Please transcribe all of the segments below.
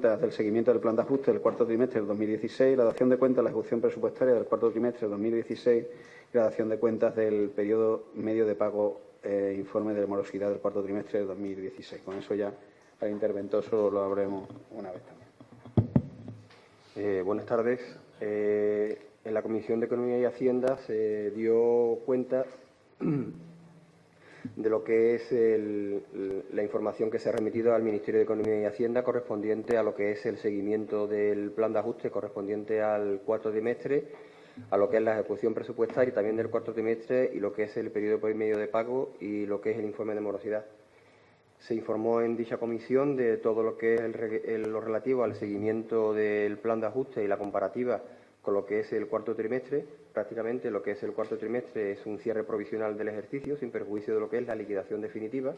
del seguimiento del plan de ajuste del cuarto trimestre del 2016, la dación de cuentas de la ejecución presupuestaria del cuarto trimestre del 2016 y la dación de cuentas del periodo medio de pago informe de morosidad del cuarto trimestre del 2016. Con eso ya al interventor solo lo habremos una vez también. Buenas tardes. En la Comisión de Economía y Hacienda se dio cuenta de lo que es la información que se ha remitido al Ministerio de Economía y Hacienda correspondiente a lo que es el seguimiento del plan de ajuste correspondiente al cuarto trimestre, a lo que es la ejecución presupuestaria también del cuarto trimestre y lo que es el periodo medio de pago y lo que es el informe de morosidad. Se informó en dicha comisión de todo lo que es lo relativo al seguimiento del plan de ajuste y la comparativa con lo que es el cuarto trimestre. Prácticamente lo que es el cuarto trimestre es un cierre provisional del ejercicio sin perjuicio de lo que es la liquidación definitiva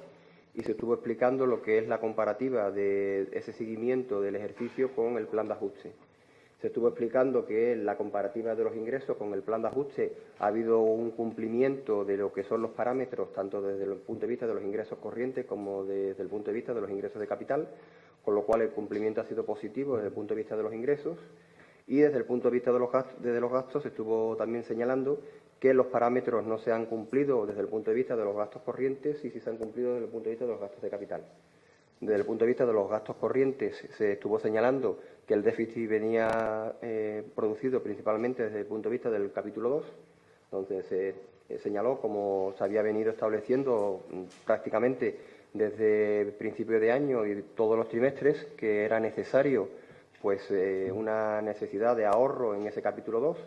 y se estuvo explicando lo que es la comparativa de ese seguimiento del ejercicio con el plan de ajuste. Se estuvo explicando que en la comparativa de los ingresos con el plan de ajuste ha habido un cumplimiento de lo que son los parámetros, tanto desde el punto de vista de los ingresos corrientes como desde el punto de vista de los ingresos de capital, con lo cual el cumplimiento ha sido positivo desde el punto de vista de los ingresos. Y desde el punto de vista de los gastos se estuvo también señalando que los parámetros no se han cumplido desde el punto de vista de los gastos corrientes y sí se han cumplido desde el punto de vista de los gastos de capital. Desde el punto de vista de los gastos corrientes se estuvo señalando que el déficit venía producido principalmente desde el punto de vista del capítulo 2, donde se señaló, como se había venido estableciendo prácticamente desde el principio de año y todos los trimestres, que era necesario una necesidad de ahorro en ese capítulo 2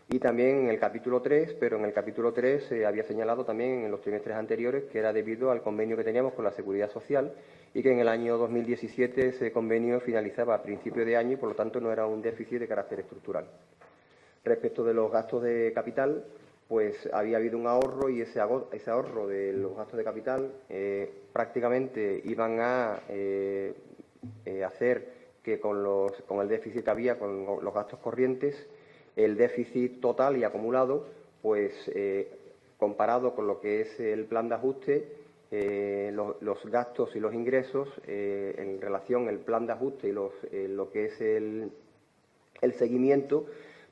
y también en el capítulo 3, pero en el capítulo 3 se había señalado también en los trimestres anteriores que era debido al convenio que teníamos con la Seguridad Social y que en el año 2017 ese convenio finalizaba a principio de año y por lo tanto no era un déficit de carácter estructural. Respecto de los gastos de capital, pues había habido un ahorro y ese ahorro de los gastos de capital prácticamente iban a hacer que con el déficit que había, con los gastos corrientes, el déficit total y acumulado, comparado con lo que es el plan de ajuste, los gastos y los ingresos, en relación al plan de ajuste y lo que es el seguimiento,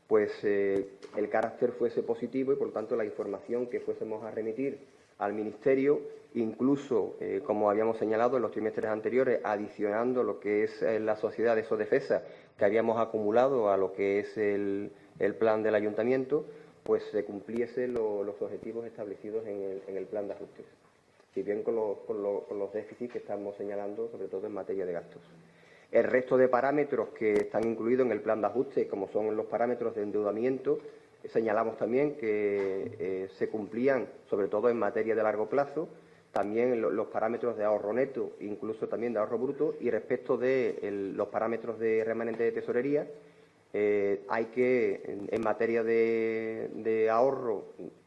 el carácter fuese positivo y, por lo tanto, la información que fuésemos a remitir al Ministerio, incluso, como habíamos señalado en los trimestres anteriores, adicionando lo que es la sociedad de SODEFESA que habíamos acumulado a lo que es el plan del Ayuntamiento, se cumpliesen los objetivos establecidos en el plan de ajustes, si bien con los déficits que estamos señalando, sobre todo en materia de gastos. El resto de parámetros que están incluidos en el plan de ajuste, como son los parámetros de endeudamiento, señalamos también que se cumplían, sobre todo en materia de largo plazo, también los parámetros de ahorro neto, incluso también de ahorro bruto, y respecto de los parámetros de remanente de tesorería, hay que, en materia de ahorro,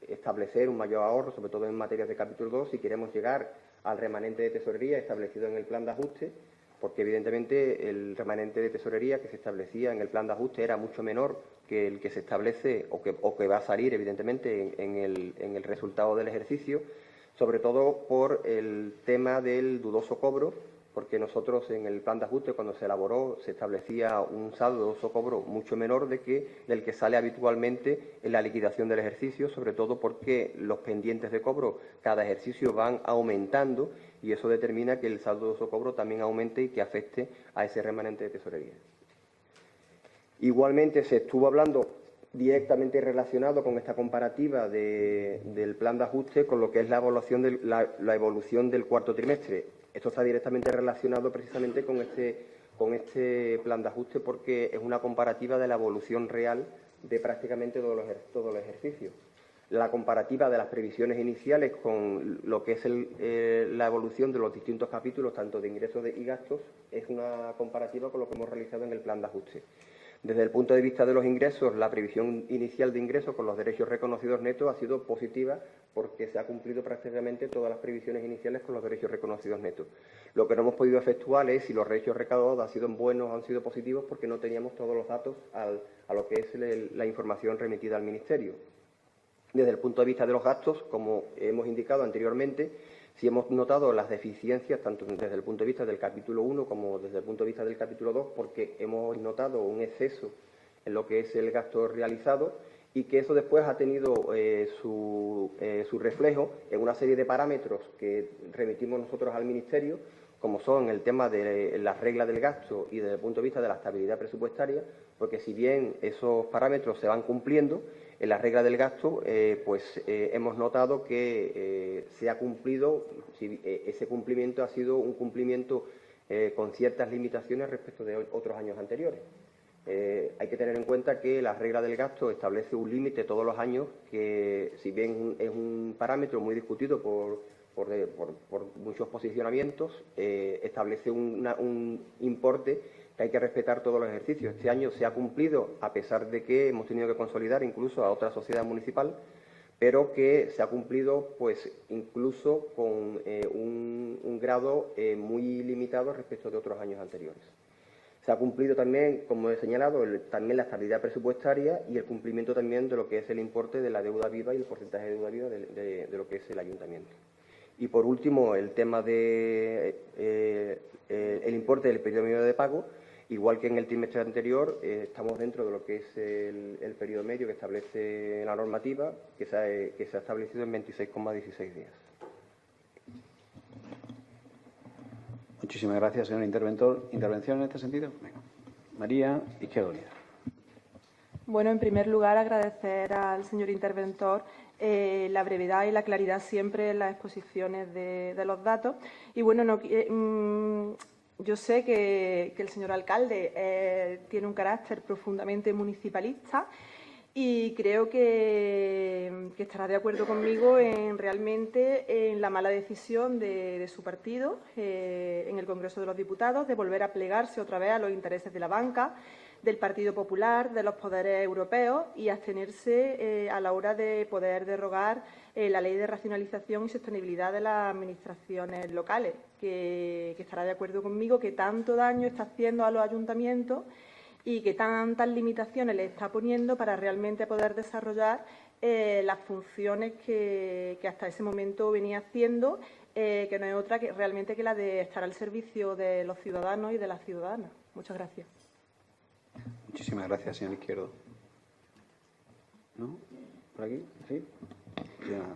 establecer un mayor ahorro, sobre todo en materia de capítulo 2, si queremos llegar al remanente de tesorería establecido en el plan de ajuste, porque evidentemente el remanente de tesorería que se establecía en el plan de ajuste era mucho menor que el que se establece o que va a salir evidentemente en el resultado del ejercicio, sobre todo por el tema del dudoso cobro, porque nosotros en el plan de ajuste cuando se elaboró se establecía un saldo de dudoso cobro mucho menor del que sale habitualmente en la liquidación del ejercicio, sobre todo porque los pendientes de cobro cada ejercicio van aumentando y eso determina que el saldo de dudoso cobro también aumente y que afecte a ese remanente de tesorería. Igualmente se estuvo hablando directamente relacionado con esta comparativa del plan de ajuste con lo que es la evolución del cuarto trimestre. Esto está directamente relacionado precisamente con este plan de ajuste porque es una comparativa de la evolución real de prácticamente todos los ejercicios. La comparativa de las previsiones iniciales con lo que es la evolución de los distintos capítulos, tanto de ingresos y gastos, es una comparativa con lo que hemos realizado en el plan de ajuste. Desde el punto de vista de los ingresos, la previsión inicial de ingresos con los derechos reconocidos netos ha sido positiva porque se ha cumplido prácticamente todas las previsiones iniciales con los derechos reconocidos netos. Lo que no hemos podido efectuar es si los derechos recaudados han sido buenos o han sido positivos porque no teníamos todos los datos a lo que es la información remitida al Ministerio. Desde el punto de vista de los gastos, como hemos indicado anteriormente, Sí hemos notado las deficiencias, tanto desde el punto de vista del capítulo 1 como desde el punto de vista del capítulo 2, porque hemos notado un exceso en lo que es el gasto realizado y que eso después ha tenido su reflejo en una serie de parámetros que remitimos nosotros al Ministerio, como son el tema de las reglas del gasto y desde el punto de vista de la estabilidad presupuestaria, porque si bien esos parámetros se van cumpliendo, en la regla del gasto, hemos notado que se ha cumplido, ese cumplimiento ha sido un cumplimiento con ciertas limitaciones respecto de otros años anteriores. Hay que tener en cuenta que la regla del gasto establece un límite todos los años que, si bien es un parámetro muy discutido por muchos posicionamientos, establece un importe que hay que respetar todos los ejercicios. Este año se ha cumplido, a pesar de que hemos tenido que consolidar incluso a otra sociedad municipal, pero que se ha cumplido pues incluso con un grado muy limitado respecto de otros años anteriores. Se ha cumplido también, como he señalado, también la estabilidad presupuestaria y el cumplimiento también de lo que es el importe de la deuda viva y el porcentaje de deuda viva de lo que es el ayuntamiento. Y por último, el tema de el importe del periodo medio de pago. Igual que en el trimestre anterior, estamos dentro de lo que es el periodo medio que establece la normativa, que se ha establecido en 26,16 días. Muchísimas gracias, señor interventor. ¿Intervención en este sentido? Venga. María Izquierdo Unida. Bueno, en primer lugar, agradecer al señor interventor la brevedad y la claridad siempre en las exposiciones de los datos. Y bueno, yo sé que el señor alcalde tiene un carácter profundamente municipalista y creo que estará de acuerdo conmigo realmente en la mala decisión de su partido en el Congreso de los Diputados de volver a plegarse otra vez a los intereses de la banca, del Partido Popular, de los poderes europeos y abstenerse a la hora de poder derogar la Ley de Racionalización y Sostenibilidad de las Administraciones Locales, que estará de acuerdo conmigo que tanto daño está haciendo a los ayuntamientos y que tantas limitaciones le está poniendo para realmente poder desarrollar las funciones que hasta ese momento venía haciendo, que no es otra que realmente que la de estar al servicio de los ciudadanos y de las ciudadanas. Muchas gracias. Muchísimas gracias, señor Izquierdo. ¿No? ¿Por aquí? ¿Sí?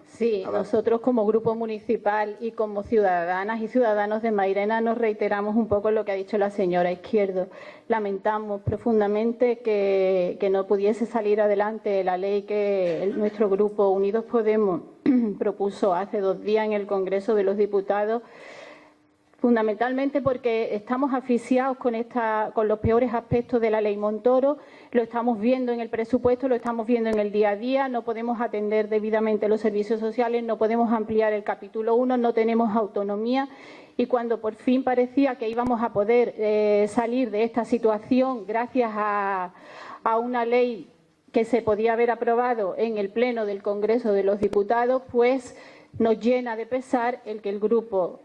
Sí, nosotros como grupo municipal y como ciudadanas y ciudadanos de Mairena nos reiteramos un poco lo que ha dicho la señora Izquierdo. Lamentamos profundamente que no pudiese salir adelante la ley que nuestro grupo Unidos Podemos propuso hace 2 días en el Congreso de los Diputados, fundamentalmente porque estamos asfixiados con los peores aspectos de la ley Montoro. Lo estamos viendo en el presupuesto, lo estamos viendo en el día a día, no podemos atender debidamente los servicios sociales, no podemos ampliar el capítulo 1, no tenemos autonomía y cuando por fin parecía que íbamos a poder salir de esta situación gracias a una ley que se podía haber aprobado en el Pleno del Congreso de los Diputados, pues nos llena de pesar el que el Grupo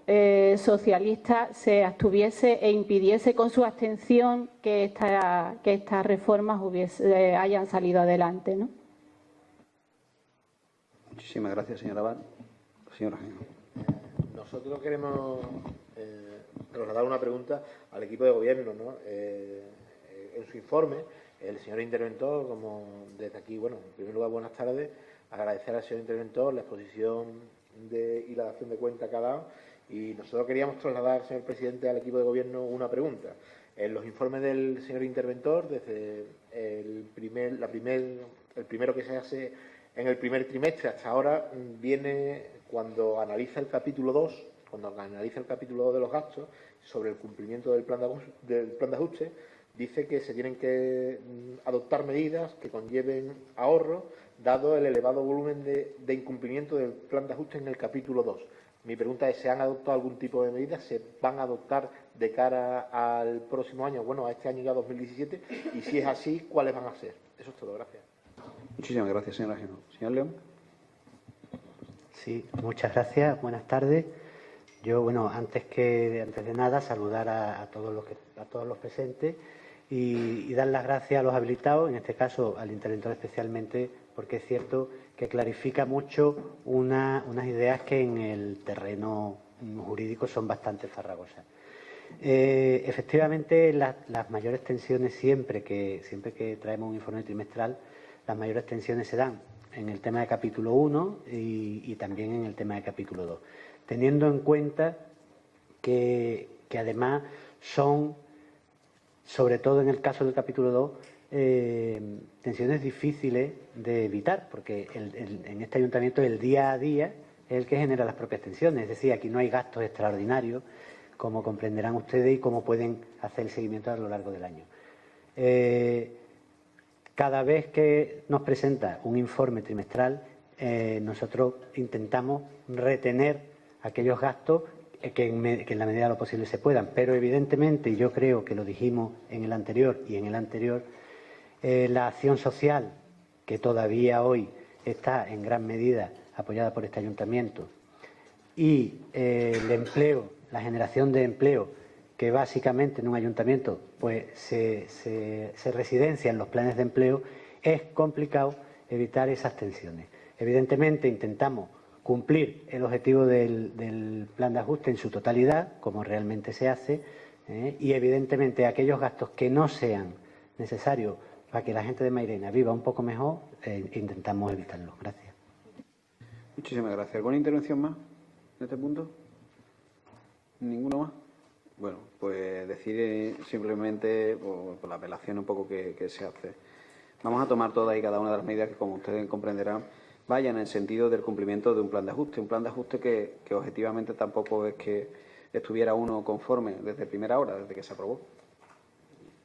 Socialista se abstuviese e impidiese con su abstención que estas reformas hayan salido adelante, ¿no? Muchísimas gracias, señora Abad. Señora Genio. Nosotros queremos trasladar una pregunta al equipo de gobierno, ¿no? En su informe, el señor interventor, como desde aquí, bueno, en primer lugar, buenas tardes, agradecer al señor interventor la exposición y la dación de cuenta que ha dado. Y nosotros queríamos trasladar, señor presidente, al equipo de gobierno una pregunta. En los informes del señor interventor, desde el primero que se hace en el primer trimestre hasta ahora, viene cuando analiza el capítulo 2, de los gastos, sobre el cumplimiento del plan de ajuste, dice que se tienen que adoptar medidas que conlleven ahorros, dado el elevado volumen de incumplimiento del plan de ajuste en el capítulo 2. Mi pregunta es, ¿se han adoptado algún tipo de medidas? ¿Se van a adoptar de cara al próximo año, bueno, a este año ya 2017? Y si es así, ¿cuáles van a ser? Eso es todo. Gracias. Muchísimas gracias, señora Genio. Señor León. Sí, muchas gracias. Buenas tardes. Yo, bueno, antes de nada, saludar a todos los presentes y dar las gracias a los habilitados, en este caso al interventor especialmente, porque es cierto que clarifica mucho unas ideas que en el terreno jurídico son bastante farragosas. Efectivamente, las mayores tensiones siempre que traemos un informe trimestral, las mayores tensiones se dan en el tema de capítulo 1 y también en el tema de capítulo 2, teniendo en cuenta que además son, sobre todo en el caso del capítulo 2, tensiones difíciles de evitar, porque en este ayuntamiento el día a día es el que genera las propias tensiones. Es decir, aquí no hay gastos extraordinarios, como comprenderán ustedes y como pueden hacer el seguimiento a lo largo del año. Cada vez que nos presenta un informe trimestral, nosotros intentamos retener aquellos gastos que en la medida de lo posible se puedan. Pero evidentemente, y yo creo que lo dijimos en el anterior y en el anterior, la acción social, que todavía hoy está en gran medida apoyada por este ayuntamiento, y el empleo, la generación de empleo, que básicamente en un ayuntamiento pues se residencia en los planes de empleo, es complicado evitar esas tensiones. Evidentemente intentamos cumplir el objetivo del plan de ajuste en su totalidad, como realmente se hace, y evidentemente aquellos gastos que no sean necesarios para que la gente de Mairena viva un poco mejor, intentamos evitarlos. Gracias. Muchísimas gracias. ¿Alguna intervención más en este punto? ¿Ninguno más? Bueno, pues decir simplemente por la apelación un poco que se hace. Vamos a tomar todas y cada una de las medidas que, como ustedes comprenderán, vayan en el sentido del cumplimiento de un plan de ajuste. Un plan de ajuste que objetivamente tampoco es que estuviera uno conforme desde primera hora, desde que se aprobó.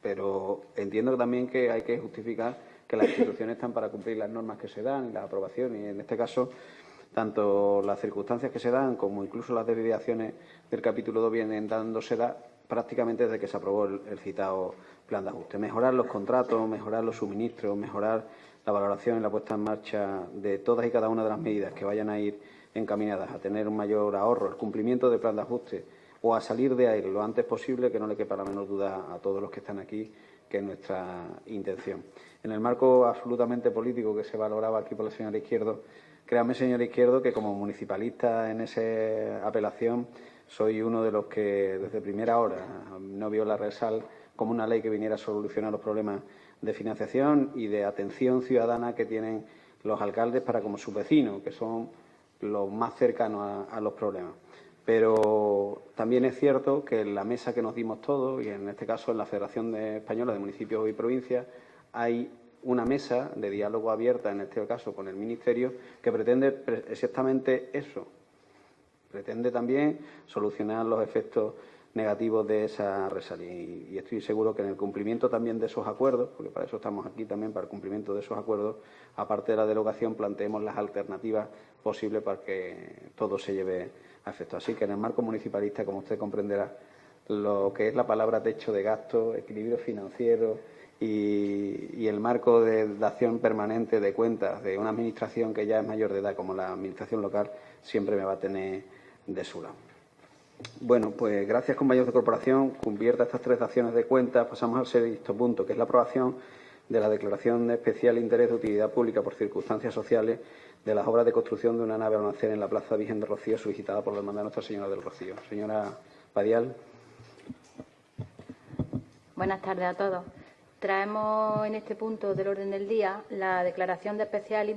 Pero entiendo también que hay que justificar que las instituciones están para cumplir las normas que se dan, la aprobación, y en este caso tanto las circunstancias que se dan como incluso las desviaciones del capítulo 2 vienen dándose prácticamente desde que se aprobó el citado plan de ajuste. Mejorar los contratos, mejorar los suministros, mejorar la valoración y la puesta en marcha de todas y cada una de las medidas que vayan a ir encaminadas a tener un mayor ahorro, el cumplimiento del plan de ajuste o a salir de ahí lo antes posible, que no le quepa la menor duda a todos los que están aquí que es nuestra intención. En el marco absolutamente político que se valoraba aquí por la señora Izquierdo, créame, señor Izquierdo, que como municipalista en esa apelación soy uno de los que desde primera hora no vio la RESAL como una ley que viniera a solucionar los problemas de financiación y de atención ciudadana que tienen los alcaldes para como sus vecinos, que son los más cercanos a los problemas. Pero también es cierto que en la mesa que nos dimos todos, y en este caso en la Federación Española de Municipios y Provincias, hay una mesa de diálogo abierta, en este caso con el Ministerio, que pretende exactamente eso. Pretende también solucionar los efectos negativos de esa RESAL. Y estoy seguro que en el cumplimiento también de esos acuerdos, porque para eso estamos aquí también, para el cumplimiento de esos acuerdos, aparte de la derogación, planteemos las alternativas posibles para que todo se lleve a efecto. Así que en el marco municipalista, como usted comprenderá, lo que es la palabra techo de gasto, equilibrio financiero y el marco de acción permanente de cuentas de una administración que ya es mayor de edad como la administración local, siempre me va a tener de su lado. Bueno, pues gracias, compañeros de corporación. Cubiertas estas tres acciones de cuentas, pasamos al sexto punto, que es la aprobación de la declaración de especial interés de utilidad pública por circunstancias sociales de las obras de construcción de una nave almacén en la Plaza Virgen de Rocío, solicitada por la Hermandad de Nuestra Señora del Rocío. Señora Padial. Buenas tardes a todos. Traemos en este punto del orden del día la declaración de especial